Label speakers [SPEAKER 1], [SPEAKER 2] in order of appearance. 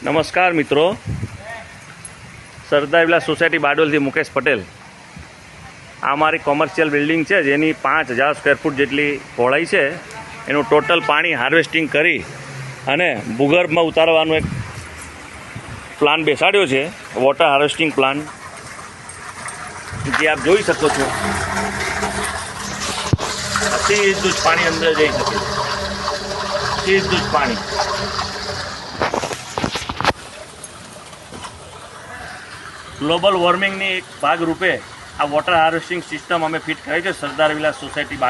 [SPEAKER 1] નમસ્કાર મિત્રો, સરદાર વિલાસ સોસાયટી બારડોલીથી મુકેશ પટેલ. આ મારી કોમર્શિયલ બિલ્ડિંગ છે જેની 5000 સ્ક્વેર ફૂટ જેટલી પહોળાઈ છે. એનું ટોટલ પાણી હાર્વેસ્ટિંગ કરી અને ભૂગર્ભમાં ઉતારવાનો એક પ્લાન બેસાડ્યો છે, વોટર હાર્વેસ્ટિંગ પ્લાન, જે આપ જોઈ શકો છો. સીધું જ પાણી અંદર જઈ શકે, સીધું જ પાણી. ગ્લોબલ વોર્મિંગની એક ભાગરૂપે આ વોટર હાર્વેસ્ટિંગ સિસ્ટમ અમે ફિટ કરી છે સરદાર વિલાસ સોસાયટી